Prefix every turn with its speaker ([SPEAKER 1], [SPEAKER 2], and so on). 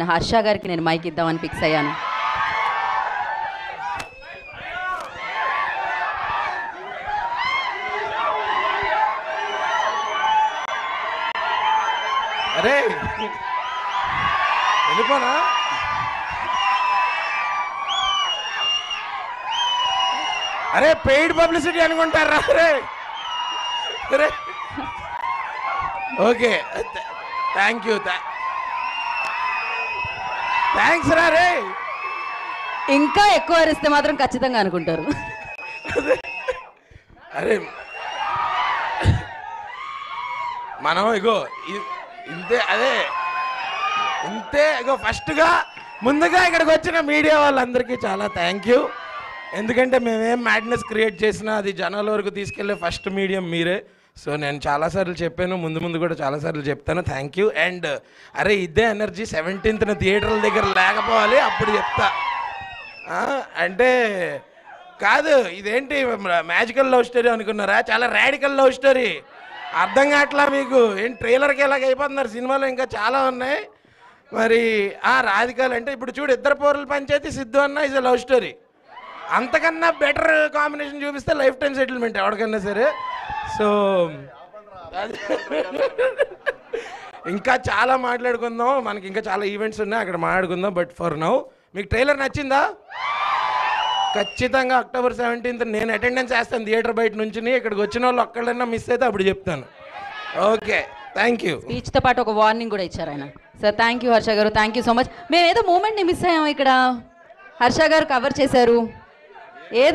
[SPEAKER 1] హర్ష గారికి నేను మైక్ ఇద్దామని ఫిక్స్ అయ్యాను.
[SPEAKER 2] అరే వెళ్ళిపోనా? అరే పెయిడ్ పబ్లిసిటీ అనుకుంటారా? అరే అరే ఓకే, థ్యాంక్ యూ, థ్యాంక్స్ రా. రే
[SPEAKER 1] ఇంకా ఎక్కువ అరిస్తే మాత్రం ఖచ్చితంగా అనుకుంటారు.
[SPEAKER 2] అరే మనం ఇగో ఇంతే, అదే ఇంతే ఇగో. ఫస్ట్గా ముందుగా ఇక్కడికి వచ్చిన మీడియా వాళ్ళందరికీ చాలా థ్యాంక్ యూ. ఎందుకంటే మేమేం మ్యాడ్నెస్ క్రియేట్ చేసినా అది జనాల వరకు తీసుకెళ్లే ఫస్ట్ మీడియం మీరే. సో నేను చాలాసార్లు చెప్పాను, ముందు ముందు కూడా చాలాసార్లు చెప్తాను. Thank you. అండ్ అరే ఇదే ఎనర్జీ 17th థియేటర్ల దగ్గర లేకపోవాలి, అప్పుడు చెప్తా. అంటే కాదు, ఇదేంటి మ్యాజికల్ లవ్ స్టోరీ అనుకున్నారా? చాలా రాడికల్ లవ్ స్టోరీ. అర్థం కావట్లా మీకు? ఏం ట్రైలర్కి ఎలాగ అయిపోతున్నారు? సినిమాలో ఇంకా చాలా ఉన్నాయి. మరి రాధికల్ అంటే ఇప్పుడు చూడు, ఇద్దరు పౌరుల పంచాయతీ సిద్ధు అన్న ఇస్ లవ్ స్టోరీ. అంతకన్నా బెటర్ కాంబినేషన్ చూపిస్తే లైఫ్ టైం సెటిల్మెంట్ ఎవరికన్నా సరే. సో ఇంకా చాలా మాట్లాడుకుందాం, మనకి ఇంకా చాలా ఈవెంట్స్ ఉన్నాయి, అక్కడ మాట్లాడుకుందాం. బట్ ఫర్ నౌ మీకు ట్రైలర్ నచ్చిందా? ఖచ్చితంగా October 17th నేను అటెండెన్స్ వేస్తాను థియేటర్ బయట నుంచి. ఇక్కడికి వచ్చిన వాళ్ళు ఒక్కళ్ళైనా మిస్ అయితే అప్పుడు చెప్తాను. Okay, thank you.
[SPEAKER 1] స్పీచ్తో పాటు ఒక వార్నింగ్ కూడా ఇచ్చారు ఆయన. సార్ థ్యాంక్ యూ హర్ష గారు, థ్యాంక్ యూ సో మచ్. మేము ఏదో మూమెంట్ని మిస్ అయ్యాము ఇక్కడ, హర్ష గారు కవర్ చేశారు. ఏదో